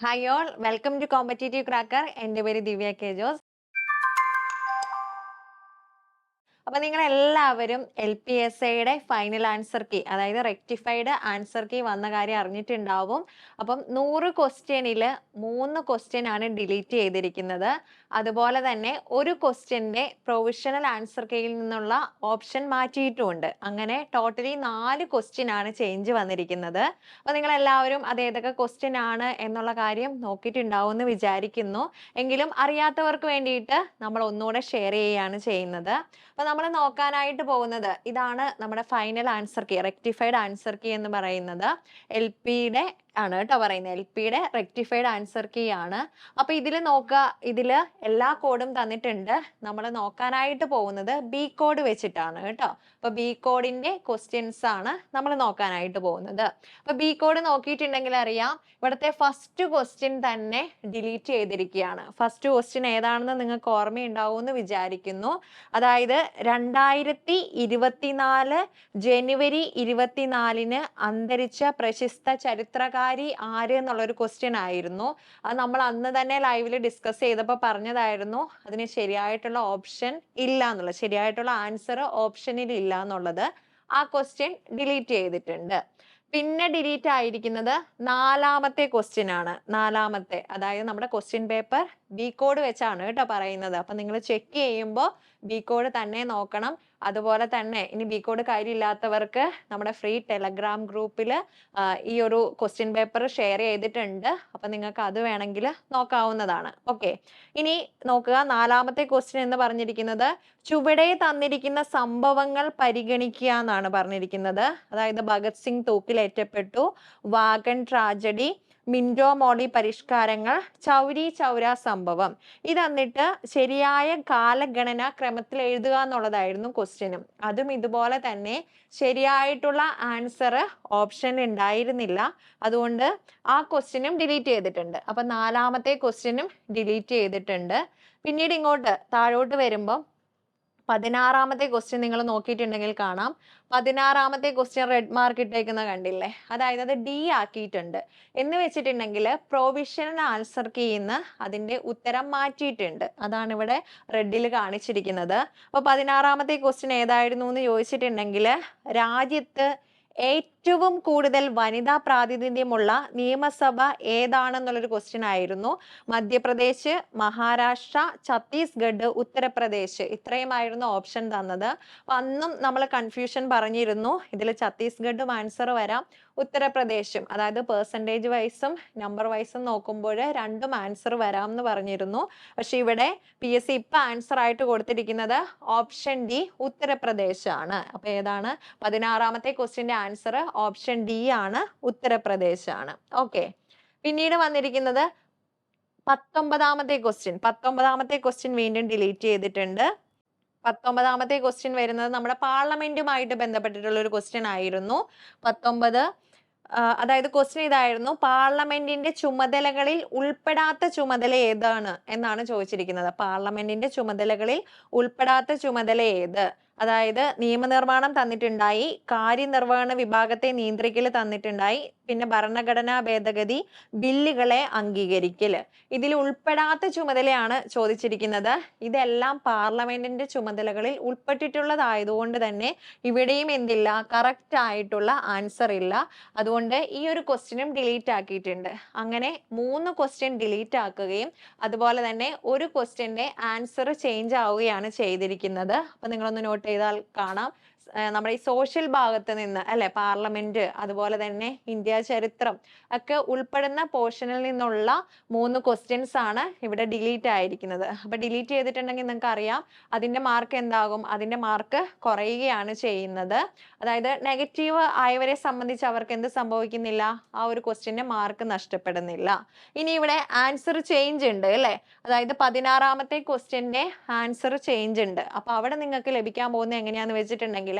Hi all, welcome to Competitive Cracker. എൻ്റെ പേര് ദിവ്യ K Jose. അപ്പോൾ നിങ്ങൾ എല്ലാവരും LPSAയുടെ ഫൈനൽ ആൻസർ കീ അതായത് റെക്ടിഫൈഡ് ആൻസർ കീ വന്ന കാര്യം അറിഞ്ഞിട്ടുണ്ടാവും. അപ്പം 100 ക്വസ്റ്റ്യനിൽ 3 ക്വസ്റ്റ്യൻ ആണ് ഡിലീറ്റ് ചെയ്തിരിക്കുന്നത്. അതുപോലെ തന്നെ ഒരു ക്വസ്റ്റ്യന്റെ പ്രൊവിഷണൽ ആൻസർ കീയിൽ നിന്നുള്ള ഓപ്ഷൻ മാറ്റിയിട്ടുമുണ്ട്. അങ്ങനെ ടോട്ടലി 4 ക്വസ്റ്റ്യൻ ആണ് ചേഞ്ച് വന്നിരിക്കുന്നത്. അപ്പോൾ നിങ്ങൾ എല്ലാവരും അത് ഏതൊക്കെ ക്വസ്റ്റ്യൻ ആണ് എന്നുള്ള കാര്യം നോക്കിയിട്ടുണ്ടാവും എന്ന് വിചാരിക്കുന്നു. എങ്കിലും അറിയാത്തവർക്ക് വേണ്ടിയിട്ട് നമ്മൾ ഒന്നുകൂടെ ഷെയർ ചെയ്യുകയാണ് ചെയ്യുന്നത്. അപ്പോൾ നമ്മൾ നോക്കാനായിട്ട് പോകുന്നത് ഇതാണ് നമ്മുടെ final answer key rectified answer key എന്ന് പറയുന്നത് LPയുടെ ആണ് കേട്ടോ പറയുന്നത്. LPയുടെ റെക്ടിഫൈഡ് ആൻസർ കീ ആണ്. അപ്പോൾ ഇതിൽ നോക്കുക, ഇതിൽ എല്ലാ കോഡും തന്നിട്ടുണ്ട്. നമ്മൾ നോക്കാനായിട്ട് പോകുന്നത് ബി കോഡ് വെച്ചിട്ടാണ് കേട്ടോ. അപ്പോൾ ബി കോഡിന്റെ ക്വസ്റ്റ്യൻസ് ആണ് നമ്മൾ നോക്കാനായിട്ട് പോകുന്നത്. അപ്പോൾ ബി കോഡ് നോക്കിയിട്ടുണ്ടെങ്കിൽ അറിയാം ഇവിടുത്തെ ഫസ്റ്റ് ക്വസ്റ്റ്യൻ തന്നെ ഡിലീറ്റ് ചെയ്തിരിക്കുകയാണ്. ഫസ്റ്റ് ക്വസ്റ്റ്യൻ ഏതാണെന്ന് നിങ്ങൾക്ക് ഓർമ്മയുണ്ടാവും എന്ന് വിചാരിക്കുന്നു. അതായത് 2024 ജനുവരി 24 അന്തരിച്ച പ്രശസ്ത ചരിത്രകാരി ആര് എന്നുള്ളൊരു ക്വസ്റ്റ്യൻ ആയിരുന്നു. അത് നമ്മൾ അന്ന് തന്നെ ലൈവിൽ ഡിസ്കസ് ചെയ്തപ്പോൾ പറഞ്ഞതായിരുന്നു അതിന് ശരിയായിട്ടുള്ള ഓപ്ഷൻ ഇല്ല എന്നുള്ളത്, ശരിയായിട്ടുള്ള ആൻസർ ഓപ്ഷനിൽ ഇല്ല എന്നുള്ളത്. ആ ക്വസ്റ്റ്യൻ ഡിലീറ്റ് ചെയ്തിട്ടുണ്ട്. പിന്നെ ഡിലീറ്റ് ആയിരിക്കുന്നത് 4ാമത്തെ ക്വസ്റ്റ്യൻ ആണ്. 4ാമത്തെ അതായത് നമ്മുടെ ക്വസ്റ്റ്യൻ പേപ്പർ ബി കോഡ് വെച്ചാണ് കേട്ടോ പറയുന്നത്. അപ്പൊ നിങ്ങൾ ചെക്ക് ചെയ്യുമ്പോൾ ബി കോഡ് തന്നെ നോക്കണം. അതുപോലെ തന്നെ ഇനി ബി കോഡ് കയ്യിലില്ലാത്തവർക്ക് നമ്മുടെ ഫ്രീ ടെലഗ്രാം ഗ്രൂപ്പിൽ ഈ ഒരു ക്വസ്റ്റ്യൻ പേപ്പർ ഷെയർ ചെയ്തിട്ടുണ്ട്. അപ്പൊ നിങ്ങൾക്ക് അത് വേണമെങ്കിൽ നോക്കാവുന്നതാണ്. ഓക്കെ, ഇനി നോക്കുക 4ാമത്തെ ക്വസ്റ്റ്യൻ എന്ന് പറഞ്ഞിരിക്കുന്നത് ചുവടെ തന്നിരിക്കുന്ന സംഭവങ്ങൾ പരിഗണിക്കുക എന്നാണ് പറഞ്ഞിരിക്കുന്നത്. അതായത് ഭഗത് സിംഗ് തൂക്കിലേറ്റപ്പെട്ടു, വാഗൺ ട്രാജഡി, മിന്റോ മോഡി പരിഷ്കാരങ്ങൾ, ചൗരി ചൗര സംഭവം. ഇത് എന്നിട്ട് ശരിയായ കാലഗണന ക്രമത്തിൽ എഴുതുക എന്നുള്ളതായിരുന്നു ക്വസ്റ്റ്യനും. അതും ഇതുപോലെ തന്നെ ശരിയായിട്ടുള്ള ആൻസർ ഓപ്ഷൻ ഉണ്ടായിരുന്നില്ല. അതുകൊണ്ട് ആ ക്വസ്റ്റ്യനും ഡിലീറ്റ് ചെയ്തിട്ടുണ്ട്. അപ്പൊ 4ാമത്തെ ക്വസ്റ്റ്യനും ഡിലീറ്റ് ചെയ്തിട്ടുണ്ട്. പിന്നീട് ഇങ്ങോട്ട് താഴോട്ട് വരുമ്പോൾ 16ാമത്തെ ക്വസ്റ്റ്യൻ നിങ്ങൾ നോക്കിയിട്ടുണ്ടെങ്കിൽ കാണാം. 16ാമത്തെ ക്വസ്റ്റ്യൻ റെഡ് മാർക്ക് ഇട്ടേക്കുന്ന കണ്ടില്ലേ? അതായത് അത് ഡി ആക്കിയിട്ടുണ്ട്. എന്ന് വെച്ചിട്ടുണ്ടെങ്കിൽ പ്രൊവിഷണൽ ആൻസർ കീന്ന് അതിന്റെ ഉത്തരം മാറ്റിയിട്ടുണ്ട്. അതാണ് ഇവിടെ റെഡിൽ കാണിച്ചിരിക്കുന്നത്. അപ്പൊ 16ാമത്തെ ക്വസ്റ്റ്യൻ ഏതായിരുന്നു എന്ന് ചോദിച്ചിട്ടുണ്ടെങ്കിൽ രാജ്യത്ത് ഏറ്റവും കൂടുതൽ വനിതാ പ്രാതിനിധ്യമുള്ള നിയമസഭ ഏതാണെന്നുള്ളൊരു ക്വസ്റ്റ്യൻ ആയിരുന്നു. മധ്യപ്രദേശ്, മഹാരാഷ്ട്ര, ഛത്തീസ്ഗഡ്, ഉത്തർപ്രദേശ് ഇത്രയുമായിരുന്നു ഓപ്ഷൻ തന്നത്. അപ്പൊ അന്നും നമ്മൾ കൺഫ്യൂഷൻ പറഞ്ഞിരുന്നു. ഇതിൽ ഛത്തീസ്ഗഡും ആൻസർ വരാം, ഉത്തർപ്രദേശും അതായത് പെർസെൻറ്റേജ് വൈസും നമ്പർ വൈസും നോക്കുമ്പോൾ രണ്ടും ആൻസർ വരാം എന്ന് പറഞ്ഞിരുന്നു. പക്ഷെ ഇവിടെ PSC ഇപ്പൊ ആൻസർ ആയിട്ട് കൊടുത്തിരിക്കുന്നത് ഓപ്ഷൻ ഡി ഉത്തർപ്രദേശ് ആണ്. അപ്പൊ ഏതാണ് 16ാമത്തെ ക്വസ്റ്റ്യന്റെ ആൻസർ? ഓപ്ഷൻ ഡി ആണ്, ഉത്തർപ്രദേശ് ആണ്. ഓക്കെ, പിന്നീട് വന്നിരിക്കുന്നത് 19ാമത്തെ ക്വസ്റ്റ്യൻ. 19ാമത്തെ ക്വസ്റ്റ്യൻ വീണ്ടും ഡിലീറ്റ് ചെയ്തിട്ടുണ്ട്. 19ാമത്തെ ക്വസ്റ്റ്യൻ വരുന്നത് നമ്മുടെ പാർലമെന്റുമായിട്ട് ബന്ധപ്പെട്ടിട്ടുള്ള ഒരു ക്വസ്റ്റ്യൻ ആയിരുന്നു. 19 അതായത് ക്വസ്റ്റ്യൻ ഇതായിരുന്നു, പാർലമെന്റിന്റെ ചുമതലകളിൽ ഉൾപ്പെടാത്ത ചുമതല ഏതാണ് എന്നാണ് ചോദിച്ചിരിക്കുന്നത്. പാർലമെന്റിന്റെ ചുമതലകളിൽ ഉൾപ്പെടാത്ത ചുമതല ഏത്? അതായത് നിയമനിർമ്മാണം തന്നിട്ടുണ്ടായി, കാര്യനിർവഹണ വിഭാഗത്തെ നിയന്ത്രിക്കൽ തന്നിട്ടുണ്ടായി, പിന്നെ ഭരണഘടനാ ഭേദഗതി, ബില്ലുകളെ അംഗീകരിക്കൽ. ഇതിൽ ഉൾപ്പെടാത്ത ചുമതലയാണ് ചോദിച്ചിരിക്കുന്നത്. ഇതെല്ലാം പാർലമെന്റിന്റെ ചുമതലകളിൽ ഉൾപ്പെട്ടിട്ടുള്ളതായതുകൊണ്ട് തന്നെ ഇവിടെയും എന്തില്ല, കറക്റ്റ് ആയിട്ടുള്ള ആൻസർ ഇല്ല. അതുകൊണ്ട് ഈ ഒരു ക്വസ്റ്റ്യനും ഡിലീറ്റ് ആക്കിയിട്ടുണ്ട്. അങ്ങനെ 3 ക്വസ്റ്റ്യൻ ഡിലീറ്റ് ആക്കുകയും അതുപോലെ തന്നെ ഒരു ക്വസ്റ്റ്യന്റെ ആൻസർ ചേഞ്ച് ആവുകയാണ് ചെയ്തിരിക്കുന്നത്. അപ്പൊ നിങ്ങളൊന്ന് നോട്ട് ചെയ്താൽ കാണാം, നമ്മുടെ ഈ സോഷ്യൽ ഭാഗത്ത് നിന്ന് അല്ലെ, പാർലമെന്റ് അതുപോലെ തന്നെ ഇന്ത്യ ചരിത്രം ഒക്കെ ഉൾപ്പെടുന്ന പോർഷനിൽ നിന്നുള്ള 3 ക്വസ്റ്റ്യൻസ് ആണ് ഇവിടെ ഡിലീറ്റ് ആയിരിക്കുന്നത്. അപ്പൊ ഡിലീറ്റ് ചെയ്തിട്ടുണ്ടെങ്കിൽ നിങ്ങൾക്ക് അറിയാം അതിന്റെ മാർക്ക് എന്താകും? അതിന്റെ മാർക്ക് കുറയുകയാണ് ചെയ്യുന്നത്. അതായത് നെഗറ്റീവ് ആയവരെ സംബന്ധിച്ച് അവർക്ക് എന്ത് സംഭവിക്കുന്നില്ല? ആ ഒരു ക്വസ്റ്റ്യന്റെ മാർക്ക് നഷ്ടപ്പെടുന്നില്ല. ഇനി ഇവിടെ ആൻസർ ചേഞ്ച് ഉണ്ട് അല്ലെ, അതായത് 16ാമത്തെ ക്വസ്റ്റ്യന്റെ ആൻസർ ചേഞ്ച് ഉണ്ട്. അപ്പൊ അവിടെ നിങ്ങൾക്ക് ലഭിക്കാൻ പോകുന്നത് എങ്ങനെയാന്ന് വെച്ചിട്ടുണ്ടെങ്കിൽ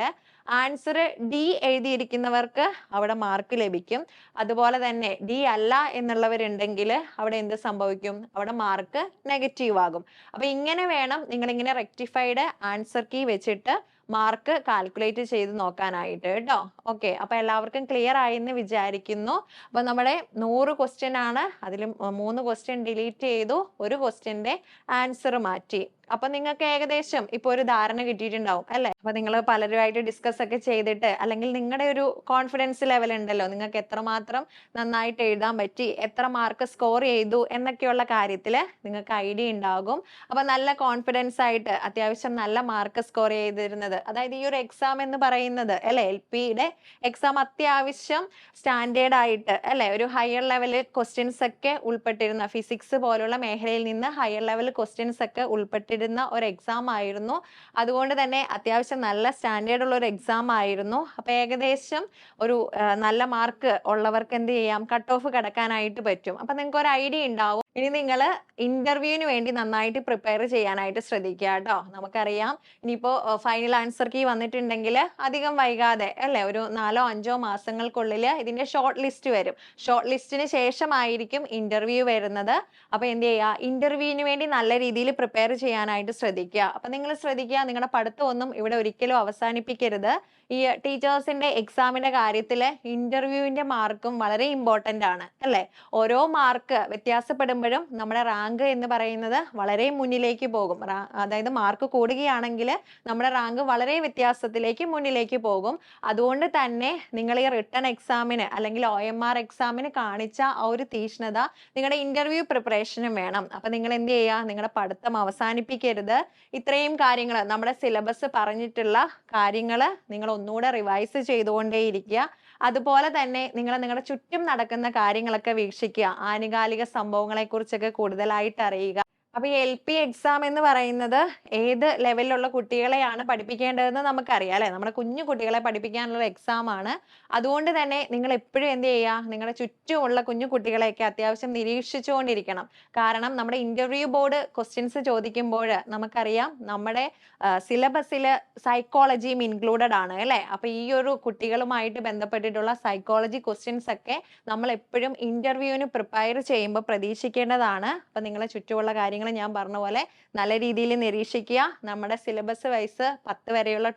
ആൻസർ ഡി എഴുതിയിരിക്കുന്നവർക്ക് അവിടെ മാർക്ക് ലഭിക്കും. അതുപോലെ തന്നെ ഡി അല്ല എന്നുള്ളവരുണ്ടെങ്കിൽ അവിടെ എന്ത് സംഭവിക്കും? അവിടെ മാർക്ക് നെഗറ്റീവ് ആകും. അപ്പൊ ഇങ്ങനെ വേണം നിങ്ങൾ ഇങ്ങനെ റെക്ടിഫൈഡ് ആൻസർ കീ വെച്ചിട്ട് മാർക്ക് കാൽക്കുലേറ്റ് ചെയ്ത് നോക്കാനായിട്ട് കേട്ടോ. ഓക്കെ, അപ്പൊ എല്ലാവർക്കും ക്ലിയർ ആയി എന്ന് വിചാരിക്കുന്നു. അപ്പൊ നമ്മുടെ 100 ക്വസ്റ്റ്യൻ ആണ്, അതിൽ 3 ക്വസ്റ്റ്യൻ ഡിലീറ്റ് ചെയ്തു, ഒരു ക്വസ്റ്റ്യന്റെ ആൻസർ മാറ്റി. അപ്പൊ നിങ്ങൾക്ക് ഏകദേശം ഇപ്പൊ ഒരു ധാരണ കിട്ടിയിട്ടുണ്ടാവും അല്ലെ. അപ്പൊ നിങ്ങൾ പലരുമായിട്ട് ഡിസ്കസ് ഒക്കെ ചെയ്തിട്ട്, അല്ലെങ്കിൽ നിങ്ങളുടെ ഒരു കോൺഫിഡൻസ് ലെവൽ ഉണ്ടല്ലോ, നിങ്ങൾക്ക് എത്രമാത്രം നന്നായിട്ട് എഴുതാൻ പറ്റി, എത്ര മാർക്ക് സ്കോർ ചെയ്തു എന്നൊക്കെയുള്ള കാര്യത്തിൽ നിങ്ങൾക്ക് ഐഡിയ ഉണ്ടാകും. അപ്പൊ നല്ല കോൺഫിഡൻസ് ആയിട്ട് അത്യാവശ്യം നല്ല മാർക്ക് സ്കോർ ചെയ്തിരുന്നത്, അതായത് ഈ ഒരു എക്സാം എന്ന് പറയുന്നത് അല്ലെ, LPയുടെ എക്സാം അത്യാവശ്യം സ്റ്റാൻഡേർഡ് ആയിട്ട് അല്ലെ, ഒരു ഹയർ ലെവൽ ക്വസ്റ്റ്യൻസ് ഒക്കെ ഉൾപ്പെട്ടിരുന്ന, ഫിസിക്സ് പോലുള്ള മേഖലയിൽ നിന്ന് ഹയർ ലെവൽ ക്വസ്റ്റ്യൻസ് ഒക്കെ ഉൾപ്പെട്ടിരുന്ന ഒരു എക്സാം ആയിരുന്നു. അതുകൊണ്ട് തന്നെ അത്യാവശ്യം നല്ല സ്റ്റാൻഡേർഡ് ഉള്ള ഒരു എക്സാം ആയിരുന്നു. അപ്പൊ ഏകദേശം ഒരു നല്ല മാർക്ക് ഉള്ളവർക്ക് എന്ത് ചെയ്യാം, കട്ട് ഓഫ് കടക്കാനായിട്ട് പറ്റും. അപ്പൊ നിങ്ങൾക്ക് ഒരു ഐഡിയ ഉണ്ടാവും. ഇനി നിങ്ങൾ ഇന്റർവ്യൂവിന് വേണ്ടി നന്നായിട്ട് പ്രിപ്പയർ ചെയ്യാനായിട്ട് ശ്രദ്ധിക്കുക കേട്ടോ. നമുക്കറിയാം ഇനിയിപ്പോ ഫൈനൽ ആൻസർ കീ വന്നിട്ടുണ്ടെങ്കിൽ അധികം വൈകാതെ അല്ലെ, ഒരു 4-5 മാസങ്ങൾക്കുള്ളിൽ ഇതിന്റെ ഷോർട്ട് ലിസ്റ്റ് വരും. ഷോർട്ട് ലിസ്റ്റിന് ശേഷമായിരിക്കും ഇന്റർവ്യൂ വരുന്നത്. അപ്പൊ എന്ത് ചെയ്യുക, ഇന്റർവ്യൂവിന് വേണ്ടി നല്ല രീതിയിൽ പ്രിപ്പയർ ചെയ്യാനായിട്ട് ശ്രദ്ധിക്കുക. അപ്പൊ നിങ്ങൾ ശ്രദ്ധിക്കുക, നിങ്ങളുടെ പഠിത്തം ഒന്നും ഇവിടെ ഒരിക്കലും അവസാനിപ്പിക്കരുത്. ഈ ടീച്ചേഴ്സിന്റെ എക്സാമിന്റെ കാര്യത്തില് ഇന്റർവ്യൂവിന്റെ മാർക്കും വളരെ ഇമ്പോർട്ടന്റ് ആണ് അല്ലെ. ഓരോ മാർക്ക് വ്യത്യാസപ്പെടുമ്പോഴും നമ്മുടെ റാങ്ക് എന്ന് പറയുന്നത് വളരെ മുന്നിലേക്ക് പോകും. അതായത് മാർക്ക് കൂടുകയാണെങ്കിൽ നമ്മുടെ റാങ്ക് വളരെ വ്യത്യാസത്തിലേക്ക് മുന്നിലേക്ക് പോകും. അതുകൊണ്ട് തന്നെ നിങ്ങൾ ഈ റിട്ടൺ എക്സാമിന് അല്ലെങ്കിൽ OMR എക്സാമിന് കാണിച്ച ആ ഒരു തീഷ്ണത നിങ്ങളുടെ ഇന്റർവ്യൂ പ്രിപ്പറേഷനും വേണം. അപ്പൊ നിങ്ങൾ എന്ത് ചെയ്യുക, നിങ്ങളുടെ പഠിത്തം അവസാനിപ്പിക്കരുത്. ഇത്രയും കാര്യങ്ങൾ, നമ്മുടെ സിലബസ് പറഞ്ഞിട്ടുള്ള കാര്യങ്ങൾ നിങ്ങൾ ഒന്നുകൂടെ റിവൈസ് ചെയ്തുകൊണ്ടേയിരിക്കുക. അതുപോലെ തന്നെ നിങ്ങൾ നിങ്ങളുടെ ചുറ്റും നടക്കുന്ന കാര്യങ്ങളൊക്കെ വീക്ഷിക്കുക, ആനുകാലിക സംഭവങ്ങളെ കുറിച്ചൊക്കെ കൂടുതലായിട്ട് അറിയുക. അപ്പൊ ഈ LP എക്സാം എന്ന് പറയുന്നത് ഏത് ലെവലിലുള്ള കുട്ടികളെയാണ് പഠിപ്പിക്കേണ്ടതെന്ന് നമുക്കറിയാം അല്ലെ. നമ്മുടെ കുഞ്ഞു കുട്ടികളെ പഠിപ്പിക്കാനുള്ള എക്സാം ആണ്. അതുകൊണ്ട് തന്നെ നിങ്ങൾ എപ്പോഴും എന്ത് ചെയ്യുക, നിങ്ങളുടെ ചുറ്റുമുള്ള കുഞ്ഞു കുട്ടികളെയൊക്കെ അത്യാവശ്യം നിരീക്ഷിച്ചുകൊണ്ടിരിക്കണം. കാരണം നമ്മുടെ ഇന്റർവ്യൂ ബോർഡ് ക്വസ്റ്റ്യൻസ് ചോദിക്കുമ്പോൾ നമുക്കറിയാം നമ്മുടെ സിലബസിൽ സൈക്കോളജിയും ഇൻക്ലൂഡഡ് ആണ് അല്ലെ. അപ്പൊ ഈ ഒരു കുട്ടികളുമായിട്ട് ബന്ധപ്പെട്ടിട്ടുള്ള സൈക്കോളജി ക്വസ്റ്റ്യൻസ് ഒക്കെ നമ്മൾ എപ്പോഴും ഇന്റർവ്യൂവിന് പ്രിപ്പയർ ചെയ്യുമ്പോൾ പ്രതീക്ഷിക്കേണ്ടതാണ്. അപ്പൊ നിങ്ങളെ ചുറ്റുമുള്ള കാര്യങ്ങൾ ഞാൻ പറഞ്ഞ പോലെ നല്ല രീതിയിൽ നിരീക്ഷിക്കുക. നമ്മുടെ സിലബസ് വൈസ് 10 വരെയുള്ള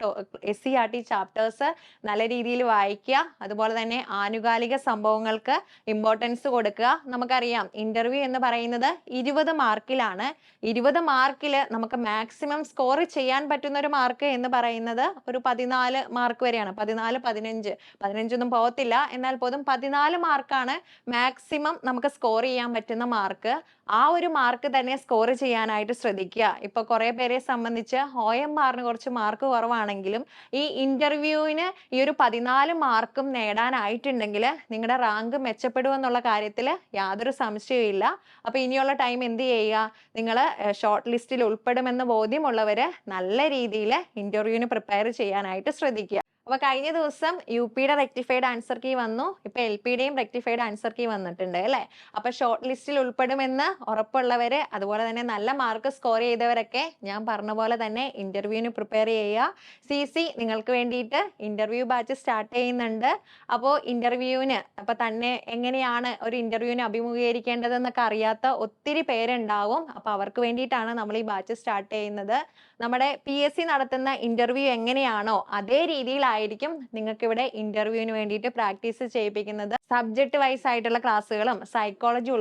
SCERT ചാപ്റ്റേഴ്സ് നല്ല രീതിയിൽ വായിക്കുക. അതുപോലെ തന്നെ ആനുകാലിക സംഭവങ്ങൾക്ക് ഇമ്പോർട്ടൻസ് കൊടുക്കുക. നമുക്കറിയാം ഇന്റർവ്യൂ എന്ന് പറയുന്നത് 20 മാർക്കിലാണ്. 20 മാർക്കിൽ നമുക്ക് മാക്സിമം സ്കോർ ചെയ്യാൻ പറ്റുന്ന ഒരു മാർക്ക് എന്ന് പറയുന്നത് ഒരു 14 മാർക്ക് വരെയാണ്. 14, 15, 15 പോകത്തില്ല, എന്നാൽ പോലും 14 മാർക്കാണ് മാക്സിമം നമുക്ക് സ്കോർ ചെയ്യാൻ പറ്റുന്ന മാർക്ക്. ആ ഒരു മാർക്ക് തന്നെ സ്കോർ ചെയ്യാനായിട്ട് ശ്രദ്ധിക്കുക. ഇപ്പൊ കുറെ പേരെ സംബന്ധിച്ച് OMRന് കുറച്ച് മാർക്ക് കുറവാണെങ്കിലും ഈ ഇന്റർവ്യൂവിന് ഈ ഒരു 14 മാർക്കും നേടാനായിട്ടുണ്ടെങ്കിൽ നിങ്ങളുടെ റാങ്ക് മെച്ചപ്പെടുമെന്നുള്ള കാര്യത്തിൽ യാതൊരു സംശയവും ഇല്ല. അപ്പൊ ഇനിയുള്ള ടൈം എന്ത് ചെയ്യുക, നിങ്ങൾ ഷോർട്ട് ലിസ്റ്റിൽ ഉൾപ്പെടുമെന്ന് ബോധ്യമുള്ളവര് നല്ല രീതിയിൽ ഇന്റർവ്യൂവിന് പ്രിപ്പയർ ചെയ്യാനായിട്ട് ശ്രദ്ധിക്കുക. അപ്പൊ കഴിഞ്ഞ ദിവസം UPയുടെ റെക്ടിഫൈഡ് ആൻസർ കീ വന്നു, ഇപ്പൊ LPയുടെയും റെക്ടിഫൈഡ് ആൻസർ കീ വന്നിട്ടുണ്ട് അല്ലെ. അപ്പൊ ഷോർട്ട് ലിസ്റ്റിൽ ഉൾപ്പെടുമെന്ന് ഉറപ്പുള്ളവര്, അതുപോലെ തന്നെ നല്ല മാർക്ക് സ്കോർ ചെയ്തവരൊക്കെ ഞാൻ പറഞ്ഞ പോലെ തന്നെ ഇന്റർവ്യൂവിന് പ്രിപ്പയർ ചെയ്യുക. CC നിങ്ങൾക്ക് വേണ്ടിയിട്ട് ഇന്റർവ്യൂ ബാച്ച് സ്റ്റാർട്ട് ചെയ്യുന്നുണ്ട്. അപ്പോൾ ഇന്റർവ്യൂവിന് അപ്പൊ തന്നെ എങ്ങനെയാണ് ഒരു ഇന്റർവ്യൂവിന് അഭിമുഖീകരിക്കേണ്ടതെന്നൊക്കെ അറിയാത്ത ഒത്തിരി പേരുണ്ടാവും. അപ്പൊ അവർക്ക് വേണ്ടിയിട്ടാണ് നമ്മൾ ഈ ബാച്ച് സ്റ്റാർട്ട് ചെയ്യുന്നത്. നമ്മുടെ PSC നടത്തുന്ന ഇന്റർവ്യൂ എങ്ങനെയാണോ അതേ രീതിയിലായിരിക്കും നിങ്ങൾക്ക് ഇവിടെ ഇന്റർവ്യൂവിന് വേണ്ടിയിട്ട് പ്രാക്ടീസ് ചെയ്യിപ്പിക്കുന്നത്. സബ്ജക്ട് വൈസ് ആയിട്ടുള്ള ക്ലാസ്സുകളും സൈക്കോളജി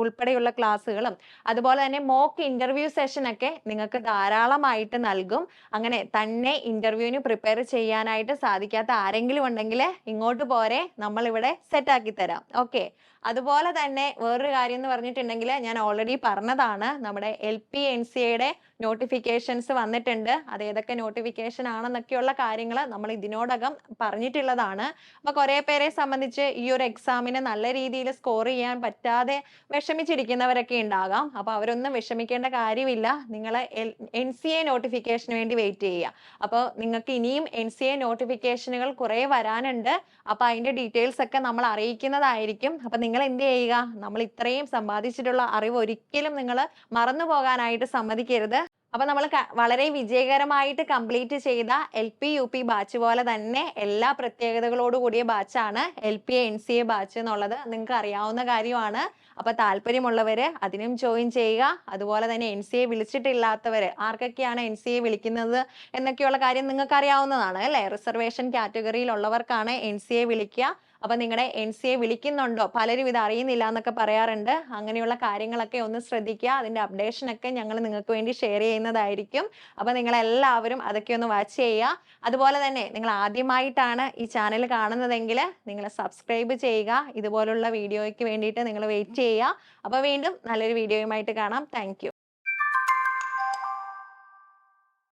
ഉൾപ്പെടെയുള്ള ക്ലാസ്സുകളും അതുപോലെ തന്നെ മോക്ക് ഇന്റർവ്യൂ സെഷൻ ഒക്കെ നിങ്ങൾക്ക് ധാരാളമായിട്ട് നൽകും. അങ്ങനെ തന്നെ ഇന്റർവ്യൂവിന് പ്രിപ്പയർ ചെയ്യാനായിട്ട് സാധിക്കാത്ത ആരെങ്കിലും ഉണ്ടെങ്കിൽ ഇങ്ങോട്ട് പോരെ, നമ്മൾ ഇവിടെ സെറ്റ് ആക്കി തരാം. ഓക്കെ, അതുപോലെ തന്നെ വേറൊരു കാര്യം എന്ന് പറഞ്ഞിട്ടുണ്ടെങ്കിൽ ഞാൻ ഓൾറെഡി പറഞ്ഞതാണ്, നമ്മുടെ LP NCAയുടെ നോട്ടിഫിക്കേഷൻസ് വന്നിട്ടുണ്ട്. അത് ഏതൊക്കെ നോട്ടിഫിക്കേഷൻ ആണെന്നൊക്കെയുള്ള കാര്യങ്ങൾ നമ്മൾ ഇതിനോടകം പറഞ്ഞിട്ടുള്ളതാണ്. അപ്പൊ കുറെ പേരെ സംബന്ധിച്ച് ഈ ഒരു എക്സാമിന് നല്ല രീതിയിൽ സ്കോർ ചെയ്യാൻ പറ്റാതെ വിഷമിച്ചിരിക്കുന്നവരൊക്കെ ഉണ്ടാകാം. അപ്പൊ അവരൊന്നും വിഷമിക്കേണ്ട കാര്യമില്ല. നിങ്ങൾ NCA നോട്ടിഫിക്കേഷന് വേണ്ടി വെയിറ്റ് ചെയ്യുക. അപ്പോൾ നിങ്ങൾക്ക് ഇനിയും NCA നോട്ടിഫിക്കേഷനുകൾ കുറെ വരാനുണ്ട്. അപ്പൊ അതിന്റെ ഡീറ്റെയിൽസ് ഒക്കെ നമ്മൾ അറിയിക്കുന്നതായിരിക്കും. അപ്പൊ നിങ്ങൾ എന്ത് ചെയ്യുക, നമ്മൾ ഇത്രയും സമ്പാദിച്ചിട്ടുള്ള അറിവ് ഒരിക്കലും നിങ്ങൾ മറന്നു പോകാനായിട്ട് സമ്മതിക്കരുത്. അപ്പൊ നമ്മൾ വളരെ വിജയകരമായിട്ട് കംപ്ലീറ്റ് ചെയ്ത LP UP ബാച്ച് പോലെ തന്നെ എല്ലാ പ്രത്യേകതകളോട് കൂടിയ ബാച്ചാണ് LPA NCA ബാച്ച് എന്നുള്ളത് നിങ്ങൾക്ക് അറിയാവുന്ന കാര്യമാണ്. അപ്പൊ താല്പര്യമുള്ളവര് അതിനും ജോയിൻ ചെയ്യുക. അതുപോലെ തന്നെ NCA വിളിച്ചിട്ടില്ലാത്തവര് ആർക്കൊക്കെയാണ് NCA വിളിക്കുന്നത് എന്നൊക്കെയുള്ള കാര്യം നിങ്ങൾക്ക് അറിയാവുന്നതാണ് അല്ലേ? റിസർവേഷൻ കാറ്റഗറിയിലുള്ളവർക്കാണ് NCA വിളിക്കുക. അപ്പൊ നിങ്ങളുടെ NCA വിളിക്കുന്നുണ്ടോ? പലരും ഇത് അറിയുന്നില്ല എന്നൊക്കെ പറയാറുണ്ട്. അങ്ങനെയുള്ള കാര്യങ്ങളൊക്കെ ഒന്ന് ശ്രദ്ധിക്കുക. അതിന്റെ അപ്ഡേഷൻ ഒക്കെ ഞങ്ങൾ നിങ്ങൾക്ക് വേണ്ടി ഷെയർ ചെയ്യുന്നതായിരിക്കും. അപ്പൊ നിങ്ങൾ എല്ലാവരും അതൊക്കെ ഒന്ന് വാച്ച് ചെയ്യുക. അതുപോലെ തന്നെ നിങ്ങൾ ആദ്യമായിട്ടാണ് ഈ ചാനൽ കാണുന്നതെങ്കിൽ നിങ്ങൾ സബ്സ്ക്രൈബ് ചെയ്യുക. ഇതുപോലുള്ള വീഡിയോയ്ക്ക് വേണ്ടിയിട്ട് നിങ്ങൾ വെയിറ്റ് ചെയ്യുക. അപ്പൊ വീണ്ടും നല്ലൊരു വീഡിയോയുമായിട്ട് കാണാം. Thank you.